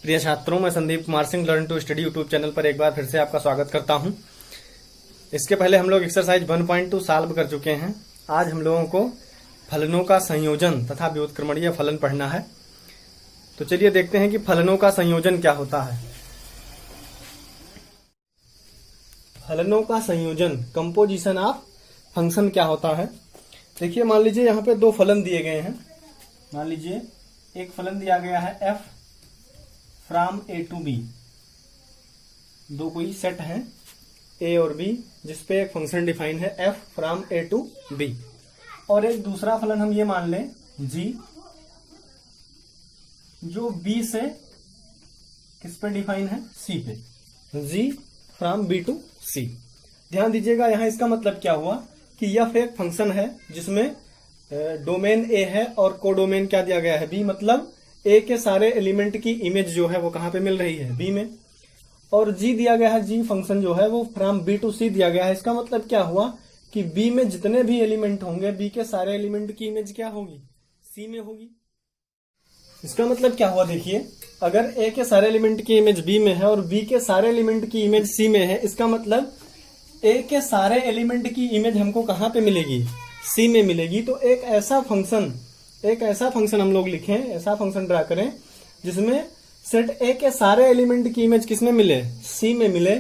प्रिय छात्रों, मैं Sandeep Kumar Singh learn to study YouTube channel पर एक बार फिर से आपका स्वागत करता हूं। इसके पहले हम लोग एक्सरसाइज 1.2 सॉल्व कर चुके हैं। आज हम लोगों को फलनों का संयोजन तथा व्युत्क्रमणीय फलन पढ़ना है। तो चलिए देखते हैं कि फलनों का संयोजन क्या होता है। फलनों का संयोजन, कंपोजिशन ऑफ फंक्शन क्या होता है। देखिए, मान लीजिए यहाँ पे दो फलन दिए गए हैं। मान लीजिए एक फलन दिया गया है f from a to b। दो कोई सेट है a और b जिसपे एक फंक्शन डिफाइन है f from a to b। और एक दूसरा फलन हम ये मान लें g, जो b से किस पे डिफाइन है, c पे, g from b to c। ध्यान दीजिएगा, यहाँ इसका मतलब क्या हुआ कि f एक फंक्शन है जिसमें डोमेन a है और कोडोमेन क्या दिया गया है, b। मतलब a के सारे एलिमेंट की इमेज जो है वो कहाँ पे मिल रही है, b में। और g दिया गया है, g फंक्शन जो है वो फ्रॉम b टू c दिया गया है। इसका मतलब क्या हुआ कि b में जितने भी एलिमेंट होंगे, b के सारे एलिमेंट की इमेज क्या होगी, c में होगी। इसका मतलब क्या हुआ, देखिए, अगर a के सारे एलिमेंट की इमेज b में है और b के सारे एलिमेंट की इमेज c में है, इसका मतलब a के सारे एलिमेंट की इमेज हमको कहाँ पे मिलेगी, c में मिलेगी। तो एक ऐसा फंक्शन हम लोग लिखें, ऐसा फंक्शन ड्रा करें जिसमें सेट a के सारे एलिमेंट की इमेज किसमें मिले, c में मिले।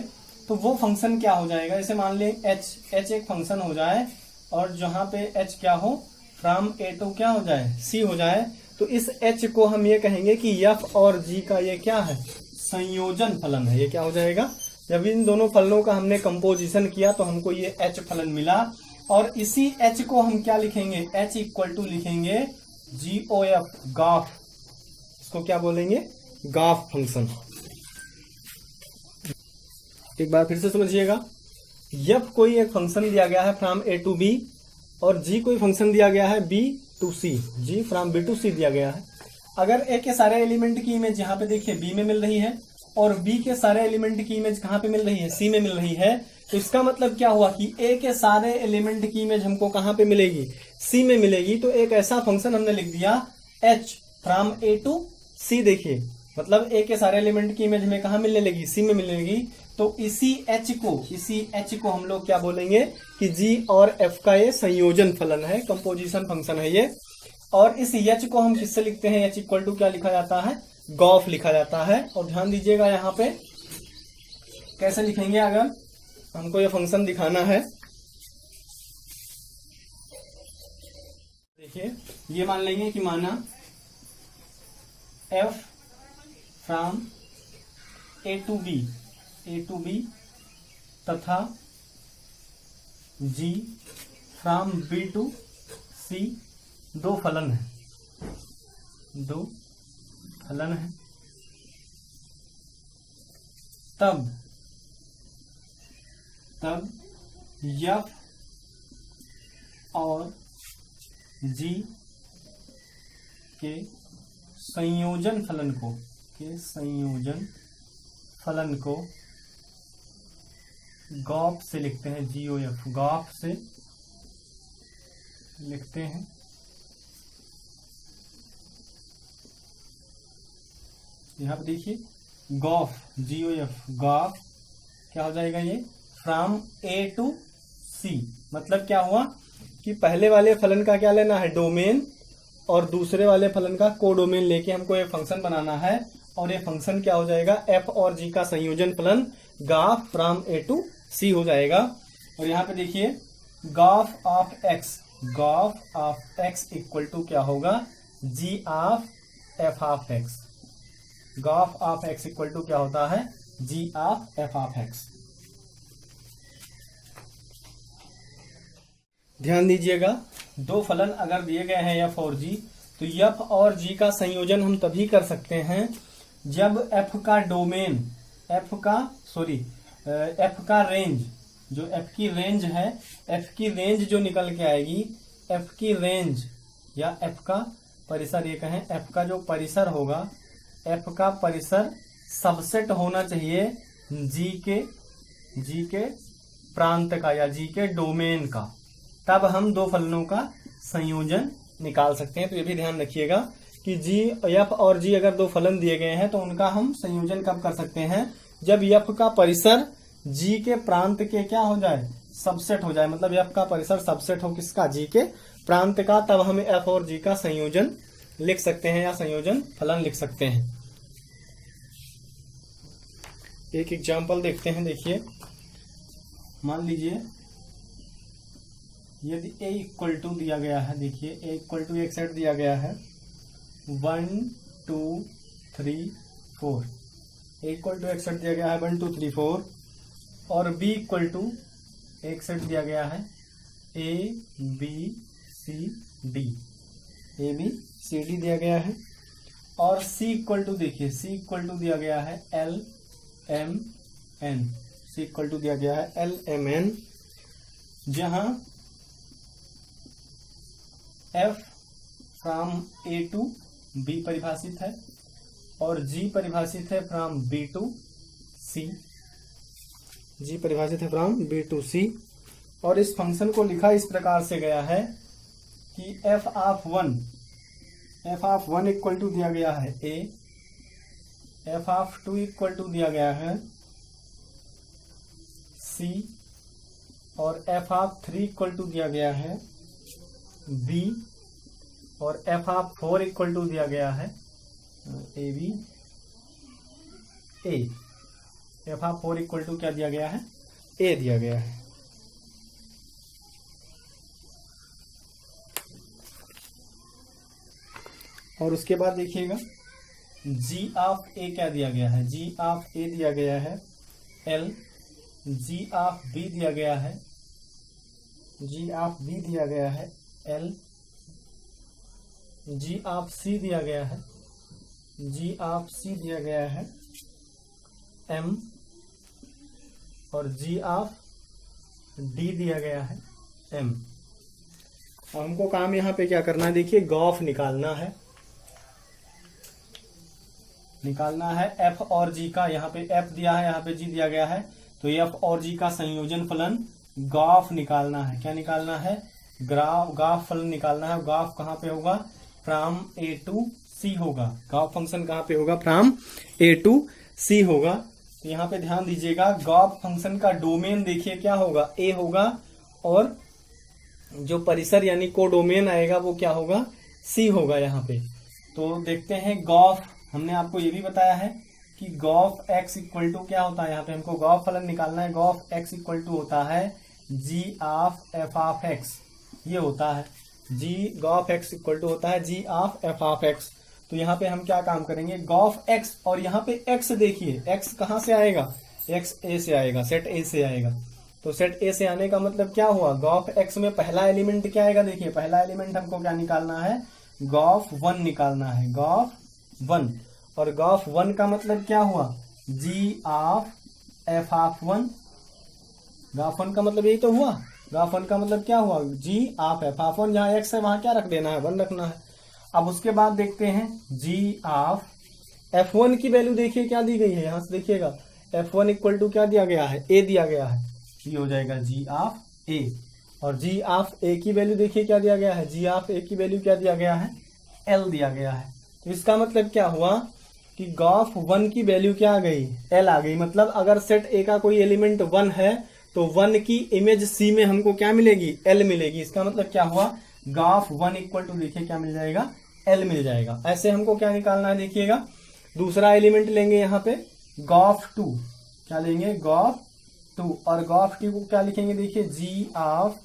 तो वो फंक्शन क्या हो जाएगा, जैसे मान लें h एक फंक्शन हो जाए और जहां पे h क्या हो, फ्रॉम a टू क्या हो जाए, c हो जाए। तो इस h को हम ये कहेंगे कि f और g का ये क्या है, संयोजन फलन है। ये क्या हो जाएगा, जब इन दोनों फलनों का हमने कंपोजिशन किया तो हमको ये h फलन मिला। और इसी h को हम क्या लिखेंगे, h इक्वल टू लिखेंगे GOF, गॉफ। इसको क्या बोलेंगे, गॉफ फंक्शन। एक बार फिर से समझिएगा, f कोई एक फंक्शन दिया गया है फ्रॉम a टू b और g कोई फंक्शन दिया गया है b to c, g from b to c दिया गया है। अगर a के सारे एलिमेंट की इमेज यहाँ पे देखिए b में मिल रही है और b के सारे एलिमेंट की इमेज कहाँ पे मिल रही है, c में मिल रही है। तो इसका मतलब क्या हुआ कि a के सारे एलिमेंट की इमेज हमको कहाँ पे मिलेगी, c में मिलेगी। तो एक ऐसा फंक्शन हमने लिख दिया h from a to c। देखिए, मतलब a के सारे एलिमेंट की इमेज हमें कहाँ मिलने लगी, c में मिलने लगी। तो इसी h को हम लोग क्या बोलेंगे कि g और f का ये संयोजन फलन है, कंपोजिशन फंक्शन है ये। और इस h को हम किससे लिखते हैं, h इक्वल टू क्या लिखा जाता है, गॉफ लिखा जाता है। और ध्यान दीजिएगा यहाँ पे कैसे लिखेंगे, अगर हमको ये फंक्शन दिखाना है। देखिए, ये मान लेंगे कि माना f from a to b तथा g from b to c दो फलन है। तब f और g के संयोजन फलन को गॉफ से लिखते हैं, GOF, गॉफ से लिखते हैं। यहाँ पे देखिए गॉफ, GOF, गॉफ क्या हो जाएगा, ये फ्रॉम a टू c। मतलब क्या हुआ कि पहले वाले फलन का क्या लेना है, डोमेन, और दूसरे वाले फलन का कोडोमेन लेके हमको ये फंक्शन बनाना है। और ये फंक्शन क्या हो जाएगा, f और g का संयोजन फलन g of from a to c हो जाएगा। और यहाँ पे देखिए g of of x equal to क्या होगा, g of f of x। G of of x equal to क्या होता है, g of f of x। ध्यान दीजिएगा, दो फलन अगर दिए गए हैं f और g, तो f और g का संयोजन हम तभी कर सकते हैं जब f का डोमेन, f का रेंज, जो f की रेंज है, f की रेंज जो निकल के आएगी, f की रेंज या f का परिसर, ये कहें f का जो परिसर होगा, f का परिसर सबसेट होना चाहिए g के प्रांत का या g के डोमेन का। तब हम दो फलनों का संयोजन निकाल सकते हैं। तो ये भी ध्यान रखिएगा कि जी एफ और जी अगर दो फलन दिए गए हैं तो उनका हम संयोजन कब कर सकते हैं, जब एफ का परिसर जी के प्रांत के क्या हो जाए, सबसेट हो जाए। मतलब एफ का परिसर सबसेट हो किसका, जी के प्रांत का, तब हम एफ और जी का संयोजन लिख सकते हैं या संयोजन फलन लिख सकते हैं। एक एग्जाम्पल देखते हैं। देखिए मान लीजिए यदि a इक्वल टू दिया गया है, देखिए a इक्वल टू एक सेट दिया गया है 1 2 3 4, a इक्वल टू एक सेट दिया गया है 1 2 3 4, और b इक्वल टू एक सेट दिया गया है a b c d, a b c d दिया गया है, और c इक्वल टू देखिए c इक्वल टू दिया गया है l m n, c equal to दिया गया है l m n, जहां f from a to b परिभाषित है और g परिभाषित है from b to c, g परिभाषित है फ्रॉम b टू c। और इस फंक्शन को लिखा इस प्रकार से गया है कि f ऑफ 1 इक्वल टू दिया गया है a, f of 2 equal to दिया गया है c, और f ऑफ 3 इक्वल टू दिया गया है b, और f ऑफ 4 इक्वल टू दिया गया है a b a, f of 4 equal to क्या दिया गया है, a दिया गया है। और उसके बाद देखिएगा g ऑफ a क्या दिया गया है, g ऑफ a दिया गया है l, g ऑफ b दिया गया है, g ऑफ b दिया गया है l, g ऑफ c दिया गया है, g ऑफ c दिया गया है m, और g ऑफ d दिया गया है m। हमको काम यहाँ पे क्या करना है, देखिए गॉफ निकालना है f और g का। यहाँ पे f दिया है, यहाँ पे g दिया गया है, तो f और g का संयोजन फलन गॉफ निकालना है। क्या निकालना है, गॉफ फलन निकालना है। गॉफ कहाँ पे होगा, फ्रॉम a टू c होगा। गॉफ फंक्शन कहाँ पे होगा, फ्रॉम a टू c होगा। तो यहाँ पे ध्यान दीजिएगा, गॉफ फंक्शन का डोमेन देखिए क्या होगा, a होगा, और जो परिसर यानी कोडोमेन आएगा वो क्या होगा, c होगा यहाँ पे। तो देखते हैं गॉफ, हमने आपको ये भी बताया है कि गॉफ x इक्वल टू क्या होता है, यहाँ पे हमको गॉफ फलन निकालना है। गॉफ x इक्वल टू होता है g of f of x, ये होता है g, g of x equal to होता है g of f of x। तो यहाँ पे हम क्या काम करेंगे, गॉफ x, और यहाँ पे x देखिए, x कहाँ से आएगा, x a से आएगा, सेट a से आएगा। तो सेट a से आने का मतलब क्या हुआ, गॉफ x में पहला एलिमेंट क्या आएगा, देखिए पहला एलिमेंट हमको क्या निकालना है, गॉफ 1 निकालना है, गॉफ 1। और गॉफ 1 का मतलब क्या हुआ, g of f of 1। G of 1 का मतलब यही तो हुआ, गॉफ 1 का मतलब क्या हुआ, g ऑफ f ऑफ 1। जहां x है वहां क्या रख देना है, 1 रखना है। अब उसके बाद देखते हैं g ऑफ f1 की वैल्यू देखिए क्या दी गई है, यहां से देखिएगा f1 इक्वल टू क्या दिया गया है, a दिया गया है, ये हो जाएगा g ऑफ a। और g ऑफ a की वैल्यू देखिए क्या दिया गया है, g ऑफ a की वैल्यू क्या दिया गया है, l दिया गया है। तो इसका मतलब क्या हुआ कि गॉफ 1 की वैल्यू क्या आ गई, l आ गई। मतलब अगर सेट a का कोई एलिमेंट 1 है तो 1 की इमेज c में हमको क्या मिलेगी, l मिलेगी। इसका मतलब क्या हुआ, गॉफ 1 इक्वल टू देखिए क्या मिल जाएगा, l मिल जाएगा। ऐसे हमको क्या निकालना है, देखिएगा दूसरा एलिमेंट लेंगे यहाँ पे गॉफ 2, क्या लेंगे, गॉफ 2, और गॉफ 2 को क्या लिखेंगे, देखिए g of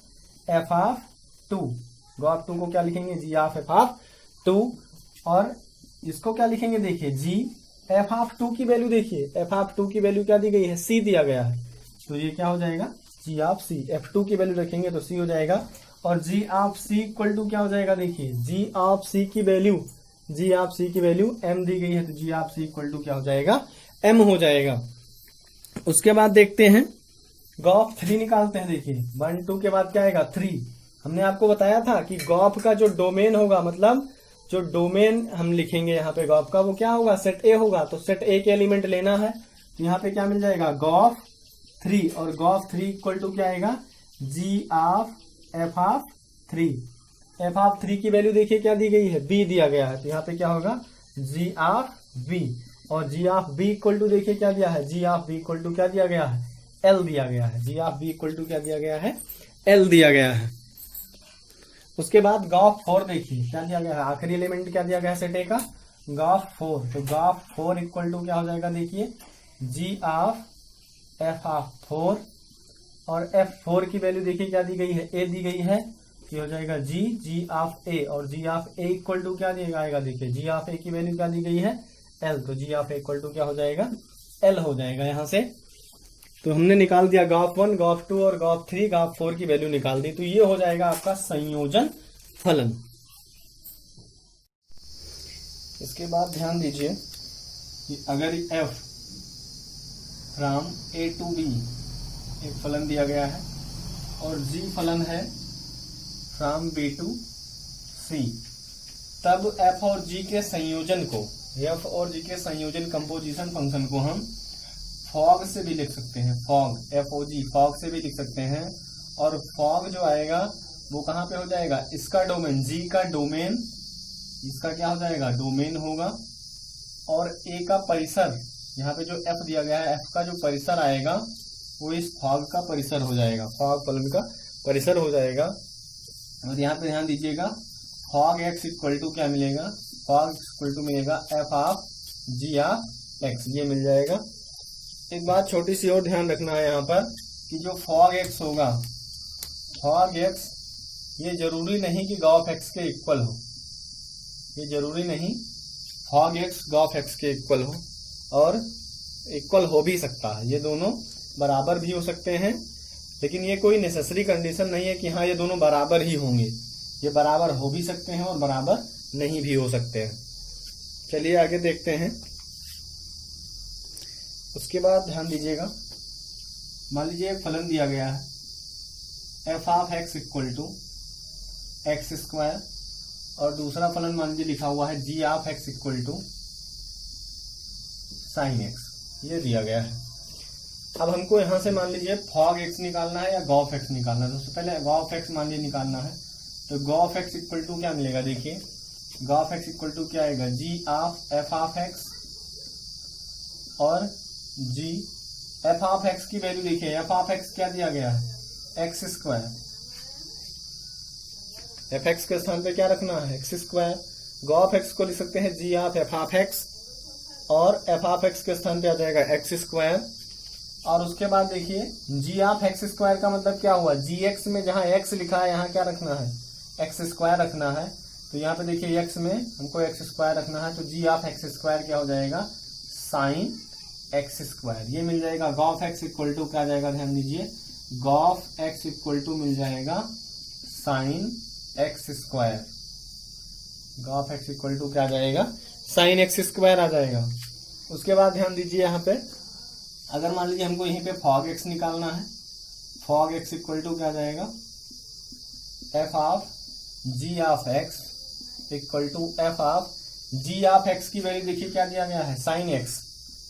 f of 2। G of 2 को क्या लिखेंगे, g ऑफ f ऑफ 2, और इसको क्या लिखेंगे, देखिए g f ऑफ 2 की वैल्यू देखिए, f ऑफ 2 की वैल्यू क्या दी गई है, c दिया गया है, तो ये क्या हो जाएगा, g ऑफ c। f2 की वैल्यू रखेंगे तो c हो जाएगा। और g of c equal to क्या हो जाएगा, देखिए g ऑफ c की वैल्यू, g ऑफ c की वैल्यू m दी गई है, तो g of c equal to क्या हो जाएगा, m हो जाएगा। उसके बाद देखते हैं गॉफ 3 निकालते हैं। देखिए 1 2 के बाद क्या आएगा, 3। हमने आपको बताया था कि गॉफ का जो डोमेन होगा, मतलब जो डोमेन हम लिखेंगे यहाँ पे गॉफ का, वो क्या होगा, सेट a होगा। तो सेट a के एलिमेंट लेना है, तो यहाँ पे क्या मिल जाएगा, गॉफ 3, और गॉफ 3 इक्वल टू क्या आएगा, g of f of 3। F of 3 की वैल्यू देखिए क्या दी गई है, बी दिया गया है, तो यहाँ पे क्या होगा जी ऑफ बी, और G of B equal to देखिए क्या दिया है, G of B equal to क्या दिया गया है, एल दिया गया है, G of B equal to क्या दिया गया है, एल दिया गया है। उसके बाद गॉफ 4 देखिए क्या दिया गया है, आखिरी एलिमेंट क्या दिया गया है सेट ए का, गॉफ 4, तो गॉफ 4 इक्वल टू क्या हो जाएगा देखिए, जी ऑफ एफ ऑफ 4, और F4 की वैल्यू देखिए क्या दी गई है, ए दी गई है, ये हो जाएगा जी ऑफ ए, और G of A equal to क्या दिया आएगा देखिए, जी ऑफ ए की वैल्यू क्या दी गई है, एल, तो जी ऑफ ए इक्वल टू क्या हो जाएगा, एल हो जाएगा यहां से। तो हमने निकाल दिया गॉफ 1, गॉफ 2 और गॉफ 3, गॉफ 4 की वैल्यू निकाल दी, तो ये हो जाएगा आपका संयोजन फलन। इसके बाद ध्यान दीजिए कि अगर f from a to b एक फलन दिया गया है और जी फलन है फ्रॉम बी टू सी, तब एफ और जी के संयोजन को, एफ और जी के संयोजन कंपोजिशन फंक्शन को हम फॉग से भी लिख सकते हैं, फॉग, एफ ओ जी, फॉग से भी लिख सकते हैं। और फॉग जो आएगा वो कहां पे हो जाएगा, इसका डोमेन, जी का डोमेन, इसका क्या हो जाएगा, डोमेन होगा, और ए का परिसर, यहाँ पे जो एफ दिया गया है, एफ का जो परिसर आएगा वो इस फॉग का परिसर हो जाएगा, फॉग फलन का परिसर हो जाएगा। और यहाँ पे ध्यान दीजिएगा, फॉग एक्स इक्वल टू क्या मिलेगा, फॉग इक्वल टू मिलेगा f of ji of x, ये मिल जाएगा। एक बात छोटी सी और ध्यान रखना है यहाँ पर कि जो फॉग एक्स होगा, फॉग एक्स ये जरूरी नहीं कि गॉफ एक्स के इक्वल हो, ये जरूरी नहीं फॉग एक्स गॉफ एक्स के इक्वल हो, और इक्वल हो भी सकता है, ये दोनों बराबर भी हो सकते हैं, लेकिन ये कोई नेसेसरी कंडीशन नहीं है कि हाँ ये दोनों बराबर ही होंगे, ये बराबर हो भी सकते हैं और बराबर नहीं भी हो सकते हैं। चलिए आगे देखते हैं। उसके बाद ध्यान दीजिएगा, मान लीजिए एक फलन दिया गया है F of x equal to X square, और दूसरा फलन मान लीजिए लिखा हुआ है G of x equal to sine X, ये दिया गया है। अब हमको यहां से मान लीजिए फॉग एक्स निकालना है या गॉफ एक्स निकालना है, तो सबसे पहले गॉफ एक्स मान लीजिए निकालना है, तो गॉफ एक्स इक्वल टू क्या मिलेगा, देखिए गॉफ एक्स इक्वल टू क्या आएगा, जी ऑफ एफ ऑफ एक्स, और जी एफ ऑफ एक्स की वैल्यू देखिए, एफ ऑफ एक्स क्या दिया गया है, एक्स स्क्वायर, एफ एक्स के स्थान पे क्या रखना है, एक्स स्क्वायर। गॉफ एक्स को लिख सकते हैं जी ऑफ एफ ऑफ एक्स, और एफ ऑफ एक्स के स्थान पे आ जाएगा एक्स स्क्वायर। और उसके बाद देखिए जी ऑफ एक्स स्क्वायर का मतलब क्या हुआ, जी एक्स में जहां एक्स लिखा है यहाँ क्या रखना है, एक्स स्क्वायर रखना है, तो यहाँ पे देखिए एक्स में हमको एक्स स्क्वायर रखना है, तो जी ऑफ एक्स स्क्वायर क्या हो जाएगा, साइन एक्स स्क्वायर, ये मिल जाएगा। गॉफ एक्स इक्वल टू क्या आ जाएगा, ध्यान दीजिए, गॉफ एक्स इक्वल टू मिल जाएगा sine x square, g of x equal to क्या आ जाएगा, साइन एक्स स्क्वायर आ जाएगा। उसके बाद ध्यान दीजिए यहाँ पे, अगर मान लीजिए हमको यहीं पे फॉग एक्स निकालना है, फॉग एक्स इक्वल टू क्या आ जाएगा, f of ji of x equal to f of ji of x की वैल्यू देखिए क्या दिया गया है, साइन एक्स,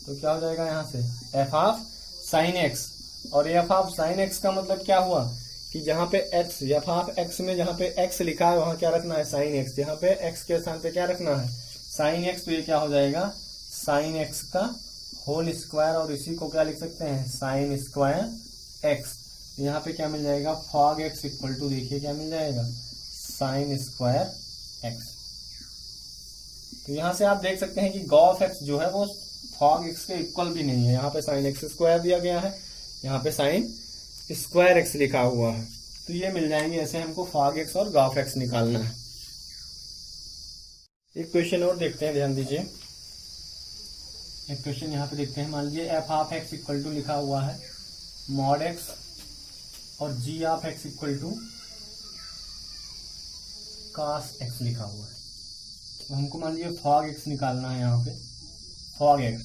तो क्या हो जाएगा यहाँ से एफ ऑफ साइन एक्स, और एफ ऑफ साइन एक्स का मतलब क्या हुआ कि जहां पे एक्स, एफ ऑफ एक्स में जहां पे एक्स लिखा है वहां क्या रखना है, साइन एक्स, जहां पे एक्स के स्थान पे क्या रखना है, साइन एक्स, तो ये क्या हो जाएगा, साइन एक्स का होल स्क्वायर, और इसी को क्या लिख सकते हैं, साइन स्क्वायर एक्स। यहाँ पे क्या मिल जाएगा, फॉग एक्स इक्वल टू देखिए क्या मिल जाएगा, साइन स्क्वायर एक्स। तो यहाँ से आप देख सकते हैं कि गॉफ एक्स जो है वो फॉग एक्स के इक्वल भी नहीं है, यहाँ पे साइन एक्स स्क्वायर दिया गया है, यहाँ पे साइन स्क्वायर एक्स लिखा हुआ है, तो ये मिल जाएंगे। ऐसे हमको फॉग एक्स और गॉफ एक्स निकालना है। एक क्वेश्चन और देखते हैं, ध्यान दीजिए, एक क्वेश्चन यहाँ पे देखते हैं, मान लीजिए F of x equal to लिखा हुआ है मॉड एक्स, और G of x equal to cos X लिखा हुआ है। तो हमको मान लीजिए फॉग एक्स निकालना है, यहाँ पे फॉग एक्स,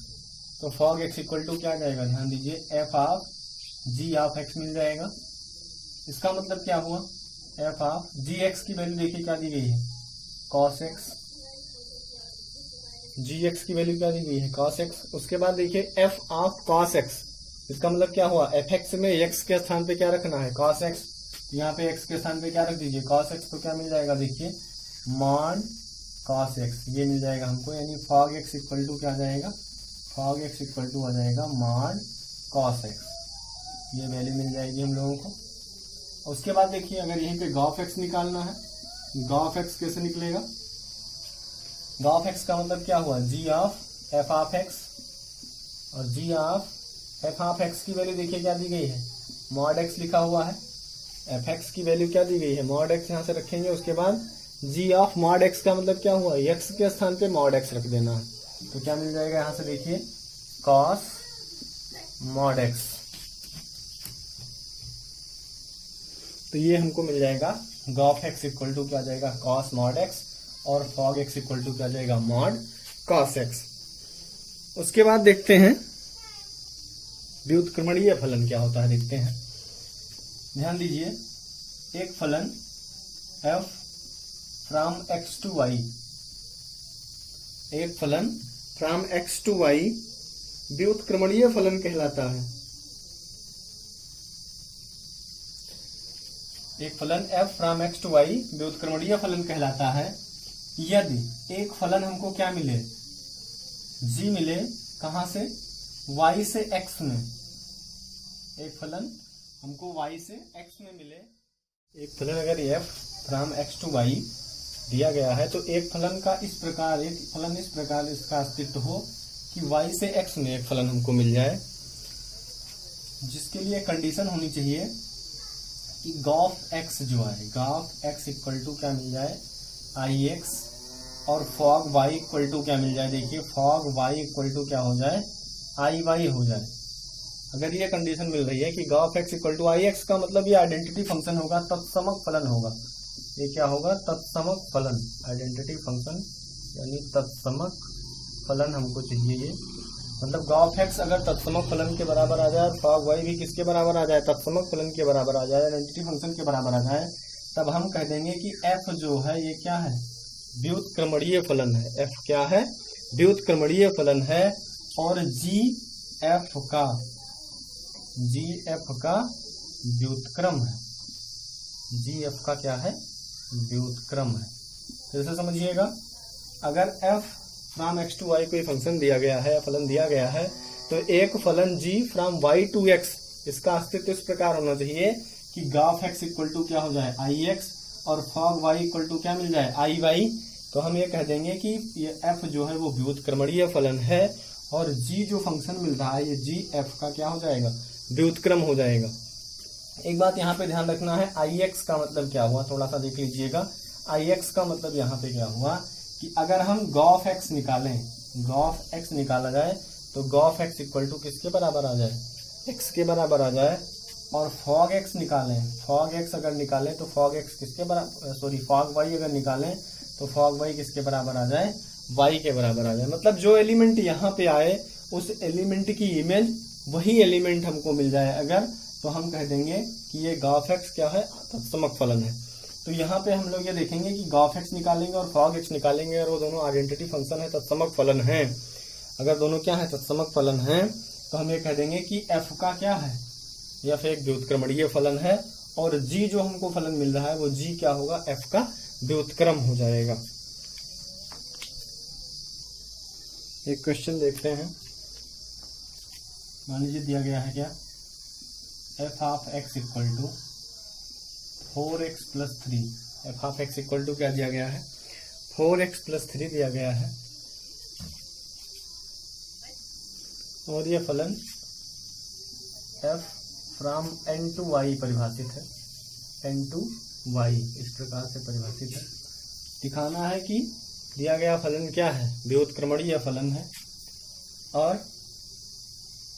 तो फॉग एक्स इक्वल टू क्या जाएगा, ध्यान दीजिए, F of ji of X मिल जाएगा। इसका मतलब क्या हुआ, एफ ऑफ जी एक्स की वैल्यू देखिए क्या दी गई है, कॉस एक्स, जी एक्स की वैल्यू क्या दी गई है, कॉस एक्स। उसके बाद देखिए एफ ऑफ कॉस एक्स, इसका मतलब क्या हुआ, एफ एक्स में एक्स के स्थान पे क्या रखना है, कॉस एक्स, यहाँ पे x के स्थान पे क्या रख दीजिए cos x, तो क्या मिल जाएगा देखिए मॉड cos x, ये मिल जाएगा हमको, यानी fog x इक्वल टू क्या आ जाएगा, fog x इक्वल टू आ जाएगा मॉड cos x, ये वैल्यू मिल जाएगी हम लोगों को। उसके बाद देखिए अगर यहीं पे गॉफ x निकालना है, गॉफ x कैसे निकलेगा, गॉफ x का मतलब क्या हुआ, g of f of x, और g of f of x की वैल्यू देखिए क्या दी गई है, मॉड x लिखा हुआ है, fx की वैल्यू क्या दी गई है मॉड x, यहाँ से रखेंगे। उसके बाद g ऑफ मॉड x का मतलब क्या हुआ, x के स्थान पे मॉड x रख देना है, तो क्या मिल जाएगा यहाँ से देखिए cos मॉड x, तो ये हमको मिल जाएगा गॉफ x इक्वल टू क्या आ जाएगा cos मॉड x, और fog x इक्वल टू क्या आ जाएगा मॉड cos x। उसके बाद देखते हैं व्युत्क्रमणीय फलन क्या होता है, देखते हैं। ध्यान दीजिए, एक फलन f from x to y, एक फलन फ्रॉम x टू y व्युत्क्रमणीय फलन कहलाता है। एक फलन f from x to y व्युत्क्रमणीय फलन कहलाता है यदि एक फलन हमको क्या मिले, g मिले, कहां से, y से x में, एक फलन हमको y से x में मिले, एक फलन अगर f from x to y दिया गया है तो एक फलन का इस प्रकार, एक फलन इस प्रकार इसका अस्तित्व हो कि y से x में एक फलन हमको मिल जाए, जिसके लिए कंडीशन होनी चाहिए कि गॉफ x जो है, गॉफ x इक्वल टू क्या मिल जाए ix, और फॉग y इक्वल टू क्या मिल जाए, देखिए फॉग y इक्वल टू क्या हो जाए iy हो जाए। अगर ये कंडीशन मिल रही है कि g of x equal to ix का मतलब ये आइडेंटिटी फंक्शन होगा, तत्समक फलन होगा, ये क्या होगा तत्समक फलन, आइडेंटिटी फंक्शन यानी तत्समक फलन हमको चाहिए ये, मतलब गॉफ x अगर तत्समक फलन के बराबर आ जाए, फॉग y भी किसके बराबर आ जाए, तत्समक फलन के बराबर आ जाए, आइडेंटिटी फंक्शन के बराबर आ जाए, तब हम कह देंगे कि f जो है ये क्या है, व्युत्क्रमणीय फलन है। f क्या है, व्युत्क्रमणीय फलन है, और g f का व्युत्क्रम है, g f का क्या है व्युत्क्रम है। जैसे समझिएगा, अगर f from x to y कोई फंक्शन दिया गया है, फलन दिया गया है, तो एक फलन g from y to x, इसका अस्तित्व इस प्रकार होना चाहिए कि गॉफ x इक्वल टू क्या हो जाए ix, और फॉग y इक्वल टू क्या मिल जाए iy, तो हम ये कह देंगे कि ये f जो है वो व्युत्क्रमणीय फलन है, और g जो फंक्शन मिल रहा है ये g f का क्या हो जाएगा व्युत्क्रम हो जाएगा। एक बात यहाँ पे ध्यान रखना है, ix का मतलब क्या हुआ, थोड़ा सा देख लीजिएगा। ix का मतलब यहाँ पे क्या हुआ कि अगर हम गॉफ x निकालें, गॉफ x निकाला जाए तो गॉफ x इक्वल टू किसके बराबर आ जाए, x के बराबर आ जाए, और फॉग x निकालें, फॉग x अगर निकालें तो फॉग x किसके बराबर, सॉरी फॉग y अगर निकालें तो फॉग y किसके बराबर आ जाए, y के बराबर आ जाए। मतलब जो एलिमेंट यहाँ पे आए उस एलिमेंट की इमेज वही एलिमेंट हमको मिल जाए अगर, तो हम कह देंगे कि ये गॉफ x क्या है तत्समक फलन है। तो यहाँ पे हम लोग ये देखेंगे कि गॉफ x निकालेंगे और फॉग x निकालेंगे, और वो दोनों आइडेंटिटी फंक्शन है, तत्समक फलन है। अगर दोनों क्या है तत्समक फलन है, तो हम ये कह देंगे कि f का क्या है, f एक व्युत्क्रमणीय फलन है, और g जो हमको फलन मिल रहा है वो g क्या होगा f का व्युत्क्रम हो जाएगा। एक क्वेश्चन देखते हैं, मान लीजिए दिया गया है क्या, f of x equal to 4x plus 3, f of x equal to क्या दिया गया है 4x प्लस 3 दिया गया है, और ये फलन f from n to y परिभाषित है, n टू y इस प्रकार से परिभाषित है। दिखाना है कि दिया गया फलन क्या है, व्युत्क्रमणीय फलन है, और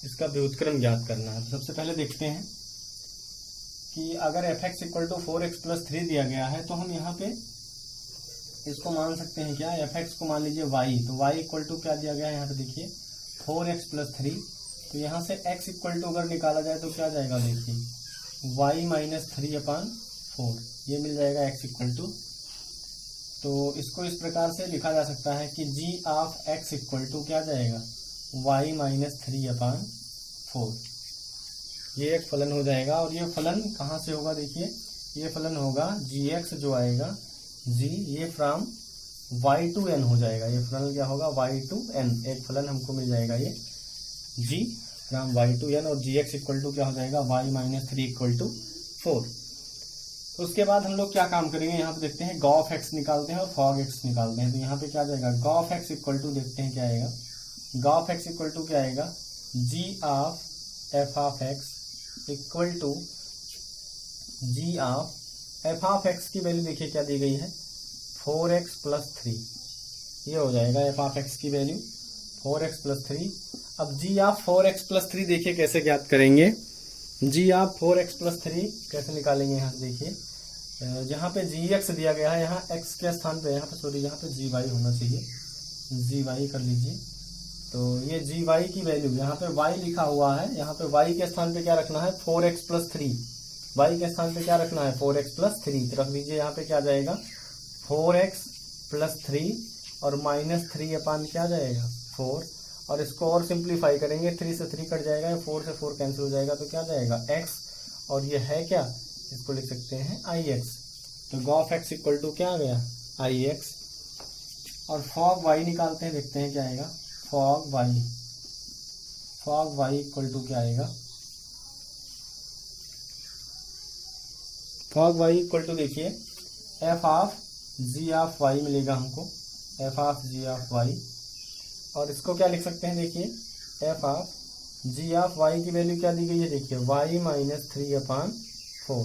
इसका व्युत्क्रम ज्ञात करना है। तो सबसे पहले देखते हैं कि अगर fx equal to 4x plus 3 दिया गया है, तो हम यहाँ पे इसको मान सकते हैं क्या, fx को मान लीजिए y, तो y इक्वल टू क्या दिया गया है यहाँ पे देखिए 4x प्लस 3, तो यहाँ से x इक्वल टू अगर निकाला जाए तो क्या जाएगा देखिए y माइनस 3/4, ये मिल जाएगा x इक्वल टू। तो इसको इस प्रकार से लिखा जा सकता है कि g of x equal to क्या जाएगा y माइनस 3/4, ये एक फलन हो जाएगा। और ये फलन कहाँ से होगा देखिए, ये फलन होगा gx जो आएगा g, ये फ्रॉम y टू n हो जाएगा। ये फलन क्या होगा, y टू n, एक फलन हमको मिल जाएगा ये g from y to n, और gx इक्वल टू क्या हो जाएगा, y माइनस 3 इक्वल टू 4। तो उसके बाद हम लोग क्या काम करेंगे, यहाँ पे देखते हैं गॉफ एक्स निकालते हैं और फॉग एक्स निकालते हैं। तो यहाँ पे क्या जाएगा, गॉफ एक्स इक्वल टू देखते हैं क्या आएगा, गॉफ एक्स इक्वल टू क्या आएगा, g of f of x equal to g of f of x की वैल्यू देखिए क्या दी गई है, 4x प्लस 3, ये हो जाएगा f ऑफ x की वैल्यू 4x प्लस 3। अब g ऑफ 4x प्लस 3 देखिए कैसे ज्ञात करेंगे, g ऑफ 4x प्लस 3 कैसे निकालेंगे, यहाँ देखिए जहाँ पे gx दिया गया है, यहाँ x के स्थान पे, यहाँ पे सॉरी, यहाँ पे gy होना चाहिए, gy कर लीजिए। तो ये gy की वैल्यू यहाँ पे y लिखा हुआ है, यहाँ पे y के स्थान पे क्या रखना है, 4x प्लस 3, y के स्थान पे क्या रखना है, 4x प्लस 3, तो रख दीजिए। यहाँ पे क्या जाएगा, 4x प्लस 3 और माइनस 3 अपान क्या जाएगा, 4, और इसको और सिंप्लीफाई करेंगे, 3 से 3 कट जाएगा, 4 से 4 कैंसिल हो जाएगा, तो क्या जाएगा x, और ये है क्या, इसको लिख सकते हैं ix। तो गॉफ x इक्वल टू क्या आ गया, ix। और फॉग y निकालते हैं, देखते हैं क्या आएगा, फॉग y इक्वल टू क्या आएगा, फॉग y इक्वल टू देखिए f of g of y मिलेगा हमको, f of g of y, और इसको क्या लिख सकते हैं, देखिए f of g of y की वैल्यू क्या दी गई है, देखिए y माइनस 3 अपान 4।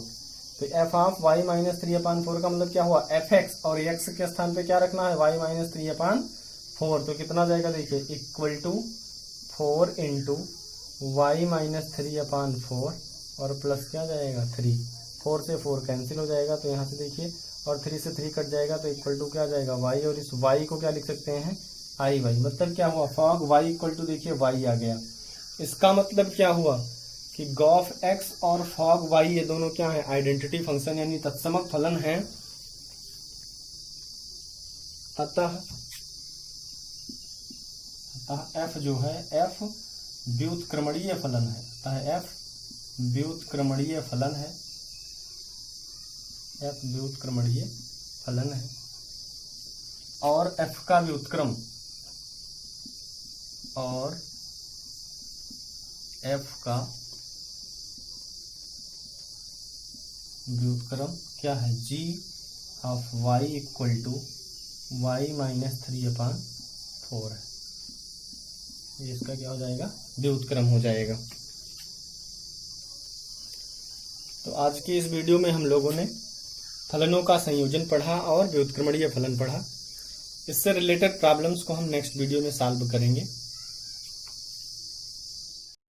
तो f of y minus 3 upon 4 का मतलब क्या हुआ, fx, और x के स्थान पे क्या रखना है, y माइनस 3 अपान 4। तो कितना जाएगा, देखिए equal to 4 into y minus 3 upon 4 और प्लस क्या जाएगा 3, 4 से 4 कैंसिल हो जाएगा, तो यहाँ से देखिए, और 3 से 3 कट जाएगा, तो इक्वल टू क्या जाएगा y, और इस y को क्या लिख सकते हैं, आई वाई। मतलब क्या हुआ, फॉग y इक्वल टू देखिए y आ गया। इसका मतलब क्या हुआ कि गॉफ x और फॉग y ये दोनों क्या है, आइडेंटिटी फंक्शन यानी तत्समक फलन है। अतः f जो है, f व्युत्क्रमणीय फलन है, अतः f व्युत्क्रमणीय फलन है, f व्युत्क्रमणीय फलन है, और f का व्युत्क्रम, और f का व्युत्क्रम क्या है, g of y equal to y minus 3 upon 4 है। ये इसका क्या हो जाएगा, व्युत्क्रम हो जाएगा। तो आज की इस वीडियो में हम लोगों ने फलनों का संयोजन पढ़ा और व्युत्क्रमणीय फलन पढ़ा। इससे रिलेटेड प्रॉब्लम्स को हम नेक्स्ट वीडियो में सॉल्व करेंगे।